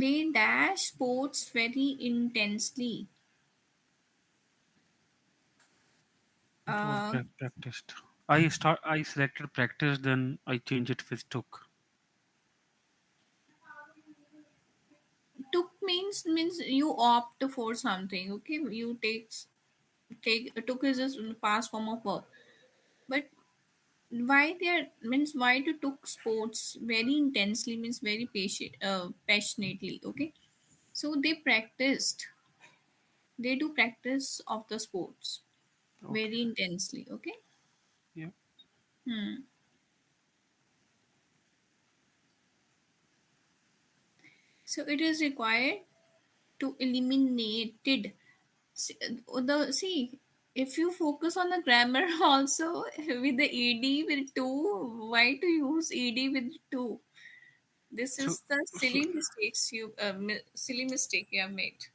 They dash sports very intensely. It was Uh, practiced. I selected practice, then I changed it with took. took means you opt for something. Okay, you take took is just past form of verb. But why there means why to took sports very intensely means very passionately. Okay, so they do practice of the sports Okay. very intensely. Okay. Yeah. Hmm. So it is required to eliminated. See, if you focus on the grammar also with the ed with two, why to use ed with two? This So is the so silly mistake you have made.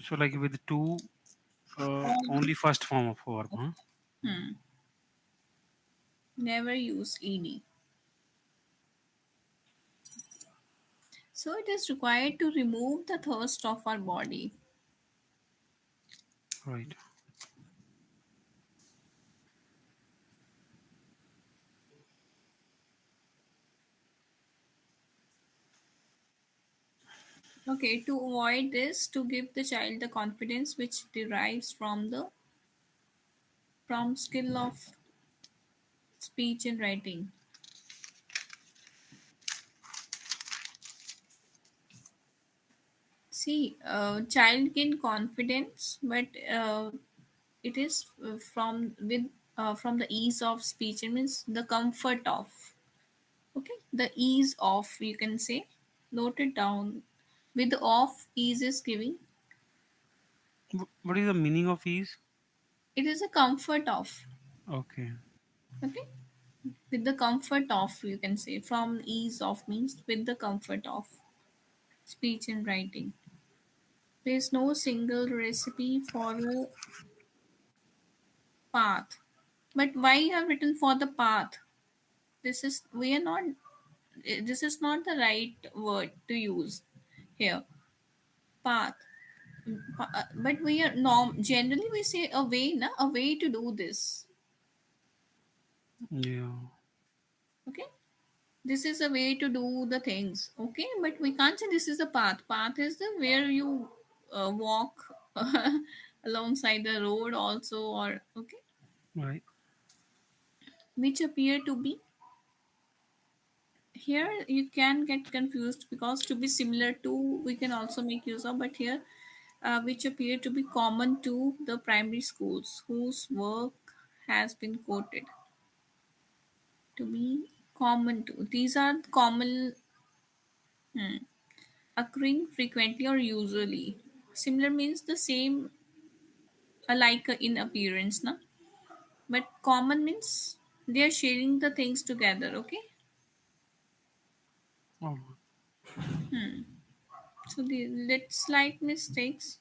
so like with two, Um, only first form of verb, huh? hmm. Never use ed. So it is required to remove the thirst of our body. Right. Okay, to avoid this, to give the child the confidence which derives from the prompt skill of speech and writing. See, child gain confidence, but it is from the ease of speech. It means the comfort of. Okay, the ease of you can say. Note it down. With the of ease is giving. What is the meaning of ease? It is a comfort of. Okay. Okay, with the comfort of you can say from ease of means with the comfort of speech and writing. There is no single recipe for a path. But why you have written for the path? This is we are not. This is not the right word to use here. Path. But we are norm. Generally, we say a way, na a way to do this. Yeah. Okay. This is a way to do the things. Okay, but we can't say this is a path. Path is the where you walk alongside the road also, or okay, Right. which appear to be here you can get confused because to be similar to we can also make use of, but here which appear to be common to the primary schools whose work has been quoted to be common to these are common, occurring frequently or usually. Similar means the same, alike in appearance, na? But common means they are sharing the things together. Okay, Oh, so the let slight mistakes,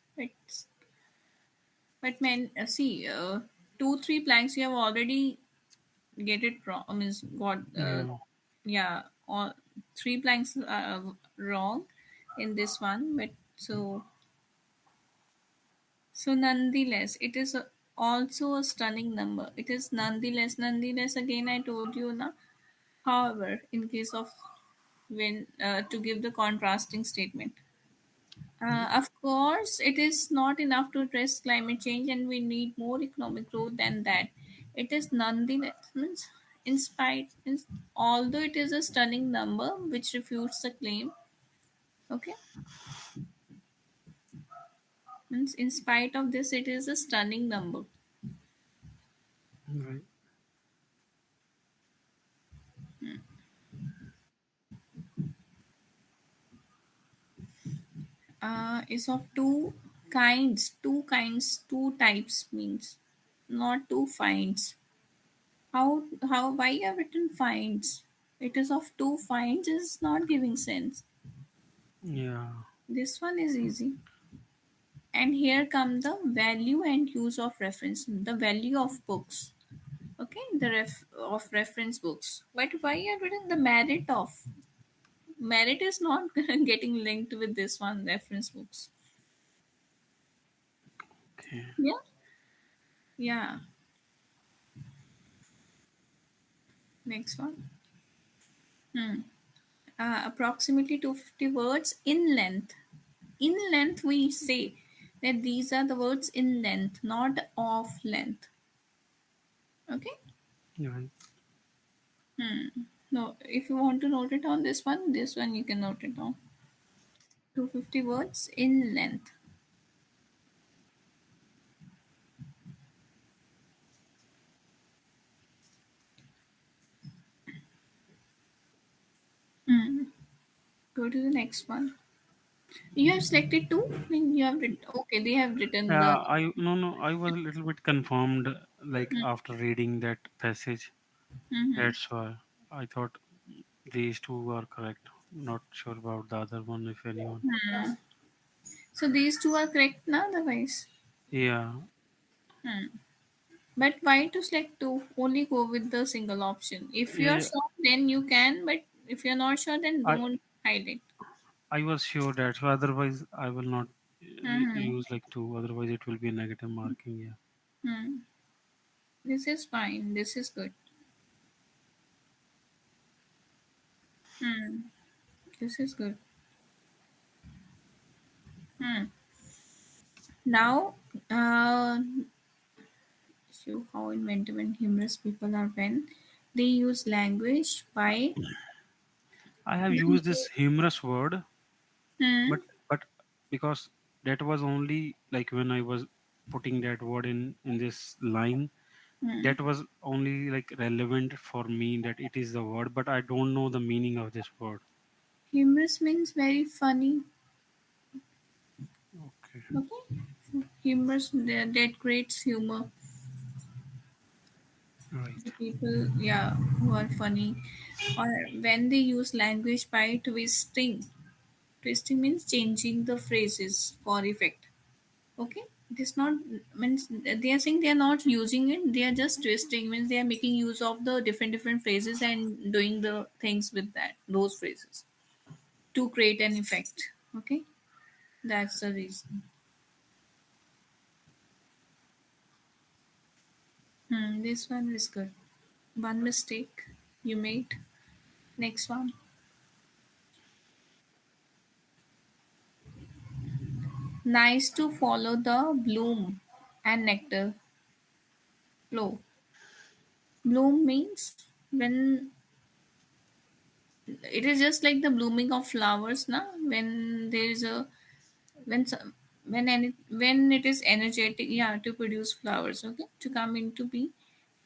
but man, see, 2 3 planks you have already get it wrong. Means got yeah. yeah, all 3 planks are wrong in this one. But so nonetheless, it is also a stunning number. It is nonetheless. Again, I told you na. However, in case of when to give the contrasting statement. Mm, Of course, it is not enough to address climate change, and we need more economic growth than that. It is nonetheless, means in spite, means although it is a stunning number which refutes the claim, okay, means in spite of this, it is a stunning number. right. Is of two types means not two finds. How why you have written finds? It is of two finds is not giving sense. Yeah. This one is easy. And here come the value and use of reference. The value of books. Okay, the of reference books. But why you have written the merit of? Merit is not getting linked with this one reference books. Okay. Yeah. Yeah. Next one. Hmm. Approximately 250 words in length. In length, we say that these are the words in length, not of length. Okay. Right. Hmm. No, if you want to note it on this one you can note it down. 250 words in length. Hmm. Go to the next one. You have selected two. I mean, you have written. Okay, they have written the. I no no. I was a little bit confirmed, like after reading that passage. Mm-hmm. That's why I thought these two are correct. Not sure about the other one, if anyone. Hmm. So these two are correct now, otherwise. Yeah. Hmm. But why to select two? Only go with the single option. If you are Yeah. sure, then you can. But if you're not sure, then I don't highlight. I was sure that. So otherwise, I will not Mm-hmm. use like two. Otherwise, it will be a negative marking. Yeah. Hmm. This is fine. This is good. Hmm. This is good. Hmm. Now, show how inventive and humorous people are when they use language by I have when used this humorous word, hmm, but because that was only like when I was putting that word in this line, hmm. that was only like relevant for me that it is the word, but I don't know the meaning of this word. Humorous means very funny. Okay. Okay, humorous that creates humor. Right. The people, yeah, who are funny, or when they use language by twisting. Twisting means changing the phrases for effect. Okay, this not means they are saying they are not using it. They are just twisting. Means they are making use of the different phrases and doing the things with that those phrases to create an effect. Okay, that's the reason. This one is good. One mistake you made. Next one. Nice to follow the bloom and nectar flow. Bloom means when it is just like the blooming of flowers, na? When there is a when some, when it is energetic, yeah, to produce flowers. Okay, to come into be,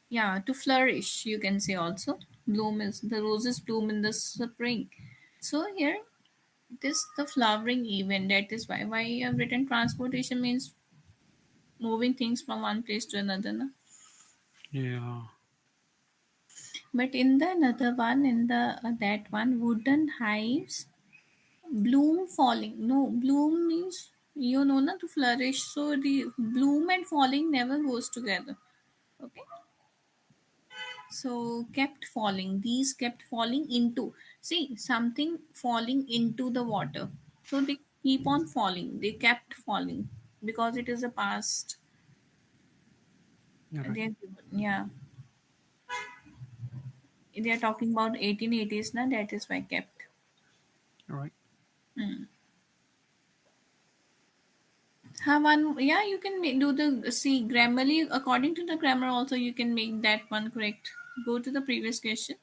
yeah, to flourish. You can say also bloom is the roses bloom in the spring. So here this the flowering event. That is why I have written transportation means moving things from one place to another. Na? Yeah. But in the another one, in the that one, wooden hives, bloom falling. No, bloom means you know na to flourish. So the bloom and falling never goes together. Okay. So kept falling. These kept falling into. See something falling into the water. So they keep on falling. They kept falling because it is a past. You're right. Yeah. They are talking about 1880s now. That is why kept. You're right. Hmm. Have one, yeah, you can do the see grammarly according to the grammar. Also, you can make that one correct. Go to the previous question.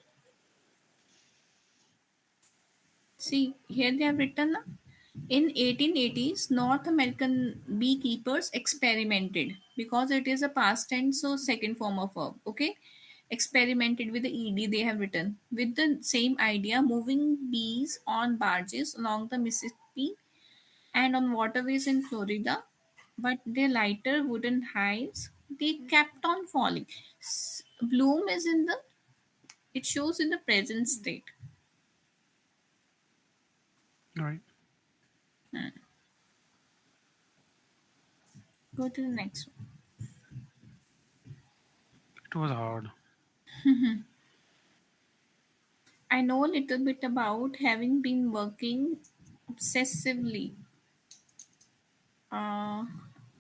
See here they have written in 1880s, North American beekeepers experimented because it is a past tense, so second form of verb. Okay, experimented with the ed. They have written with the same idea, moving bees on barges along the Mississippi and on waterways in Florida, but their lighter wooden hives they kept on falling. Bloom is in the it shows in the present state. You're right. Go to the next one. It was hard. I know a little bit about having been working obsessively. Uh,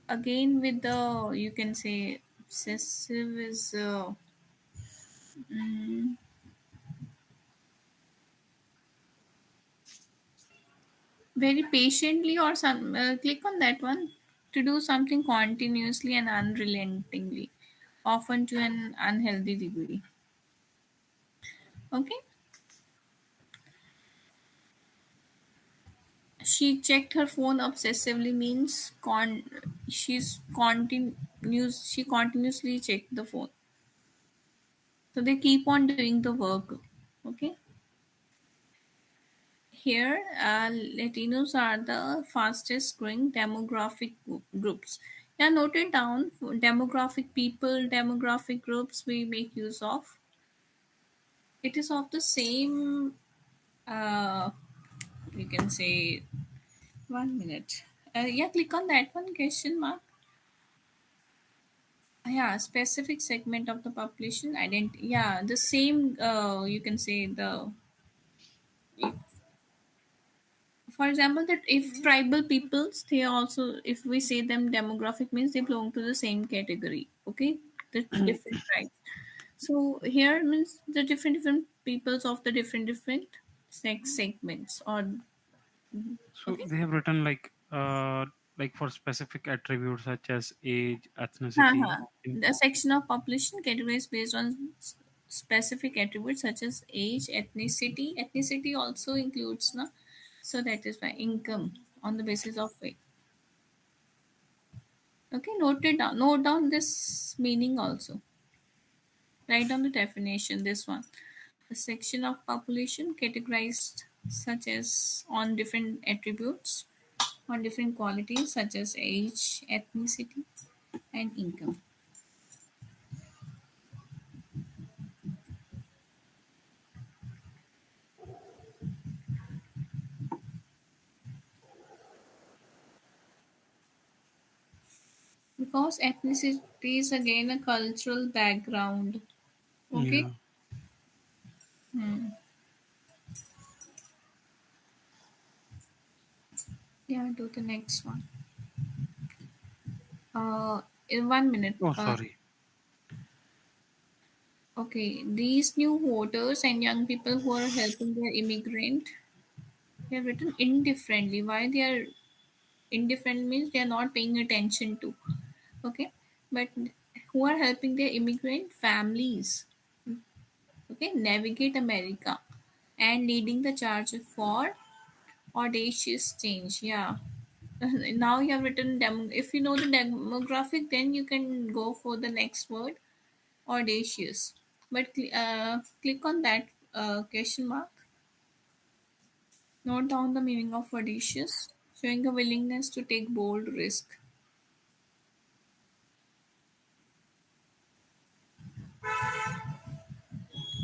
Again, with the, you can say obsessive is mm, very patiently or some. Click on that one to do something continuously and unrelentingly, often to an unhealthy degree. Okay. She checked her phone obsessively means she continuously check the phone. So they keep on doing the work. Okay. Here, Latinos are the fastest growing demographic groups. Yeah, note it down. Demographic people, demographic groups we make use of. It is of the same, uh, you can say, 1 minute. Yeah, click on that one, question mark. Yeah, specific segment of the population. Yeah, the same, you can say the, for example, that if tribal peoples, they also, if we say them demographic means they belong to the same category. Okay, the different tribes. So here means the different peoples of the different sex segments or So okay. they have written like for specific attributes such as age, ethnicity, Uh-huh. The income. section of population categorized based on specific attributes such as age, ethnicity. Ethnicity also includes, no? So that is why income on the basis of it. Okay, note it down. Note down this meaning also. Write down the definition. This one. A section of population categorized such as on different attributes, on different qualities such as age, ethnicity, and income. Because ethnicity is again a cultural background. Okay. Yeah. Hmm. Yeah, do the next one. In 1 minute. Oh, sorry. Okay, these new voters and young people who are helping their immigrant, they have written indifferently. Why they are indifferent means they are not paying attention to. Okay, but who are helping their immigrant families. Okay, navigate America and leading the charge for audacious change. Yeah. Now you have written if you know the demographic, then you can go for the next word, audacious. But click on that question mark. Note down the meaning of audacious, showing a willingness to take bold risk.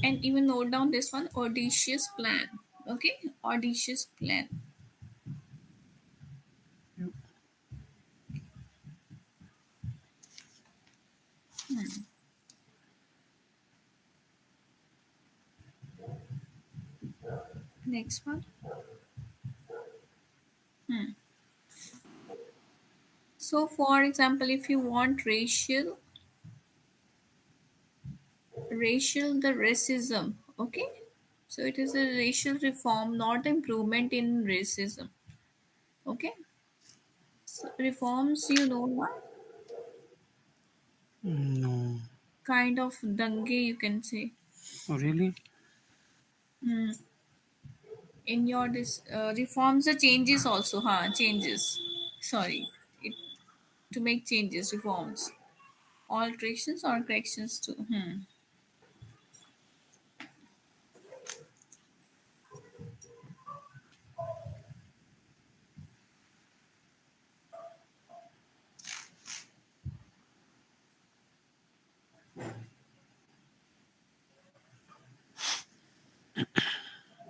And even note down this one, audacious plan. Okay, audacious plan. You- Next one. Hmm. So, for example, if you want racial the racism. Okay, so it is a racial reform, not improvement in racism. Okay, so reforms, what No. kind of dange you can say. Oh, really? Hmm. In your reforms, the changes also, huh? Changes. Sorry, it, to make changes, reforms, alterations or corrections too. Hmm.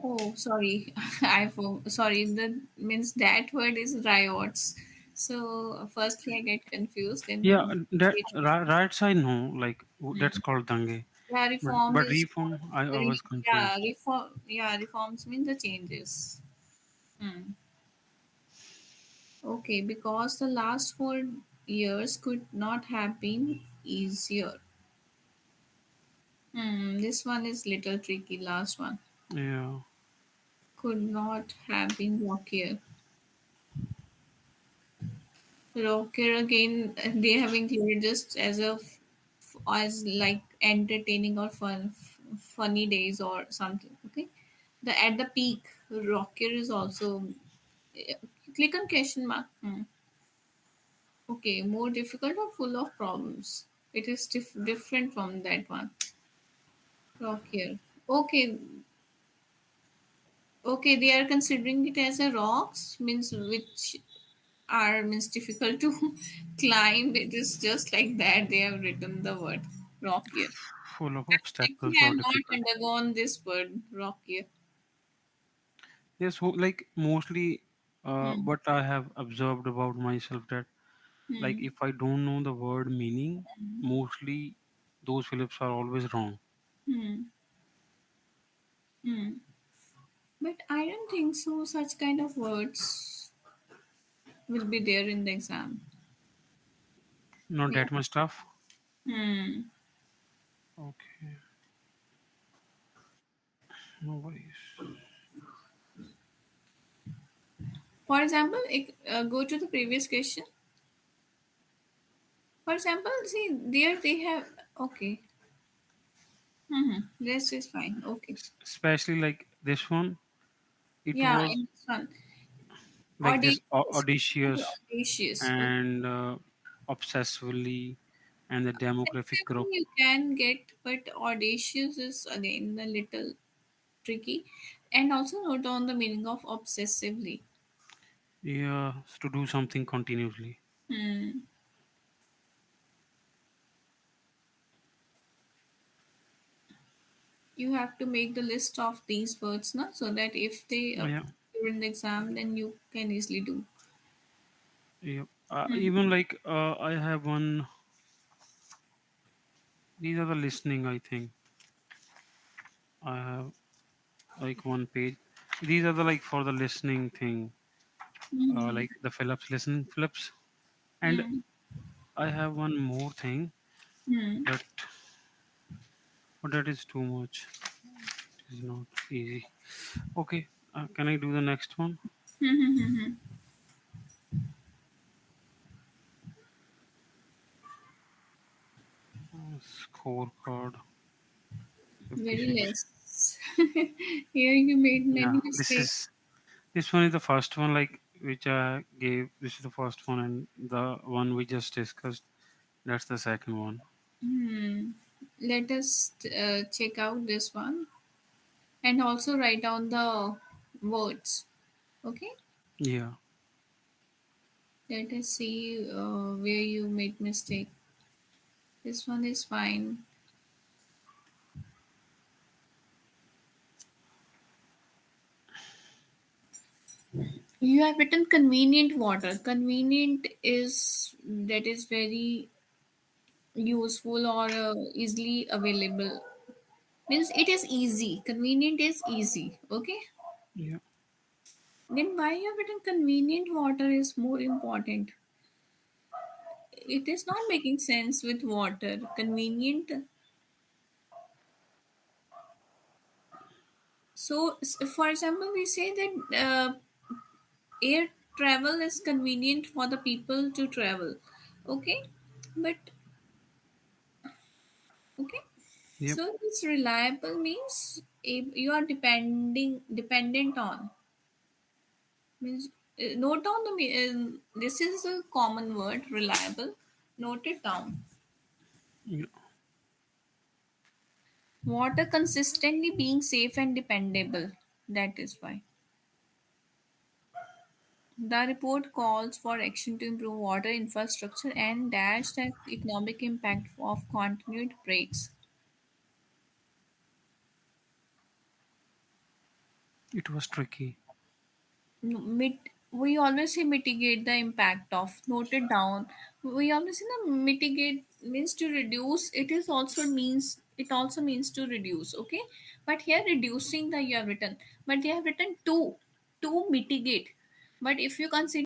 Oh, sorry. Sorry. That means that word is riots. So firstly, I get confused, and Yeah, then that later. riots I know, like that's Hmm. called dange. Yeah, But reforms is reform, I was yeah, confused. reform, yeah, reforms mean the changes. Hmm. Okay, because the last 4 years could not have been easier. This one is little tricky. Last one Yeah, could not have been rockier. Rockier again. They have included just as a as like entertaining or funny days or something. Okay, the at the peak, rockier is also. Click on question mark. Okay, more difficult or full of problems. It is different from that one. Rockier. Okay, okay. They are considering it as a rocks means which are means difficult to climb. It is just like that. They have written the word rockier. full of Actually, obstacles I or have not difficult. undergone this word rockier. Yes, like mostly, Hmm. what I have observed about myself that like Hmm. if I don't know the word meaning, mostly those Philips are always wrong. Hmm. Hmm. But I don't think so. Such kind of words will be there in the exam. Not Yeah. that much tough. Hmm. Okay, no worries. For example, go to the previous question. For example, see there they have okay. This is fine. Okay. Especially like this one, it Yeah, was in this one, like this audacious. audacious Audacious. Okay. and obsessively and the demographic Obsessively group. you can get, but audacious is again a little tricky. And also note down the meaning of obsessively. Yeah, to do something continuously. Hmm. You have to make the list of these words now, so that if they Yeah, appear in the exam, then you can easily do. yeah. Hmm. Even like I have one. These are the listening. I think I have like one page. These are the like for the listening thing. Hmm. Like the Phillips listening Phillips. And Hmm. I have one more thing, Hmm. but that is too much. It is not easy. Okay, can I do the next one? Hmm. Hmm. Scorecard Very 56. less. Here you made Yeah, many this mistakes. is this one is the first one like which I gave. This is the first one, and the one we just discussed. That's the second one. Hmm. Let us check out this one and also write down the words. Okay. Yeah, Let us see where you made mistake. This one is fine. You have written convenient water. Convenient is that is very useful or easily available. Means it is easy. Convenient is easy. Okay. yeah. Then why you have written convenient water is more important. It is not making sense with water. Convenient. So, for example, we say that air travel is convenient for the people to travel. Okay, but okay. Yep. So this reliable means you are dependent on means note down this is a common word reliable. Note it down. Yeah. Water consistently being safe and dependable. That is why. The report calls for action to improve water infrastructure and dash the economic impact of continued breaks. It was tricky. We always say mitigate the impact of. Note it down. We always say the mitigate means to reduce. It is also means it also means to reduce. Okay, but here reducing the you have written, but they have written to mitigate. But if you consider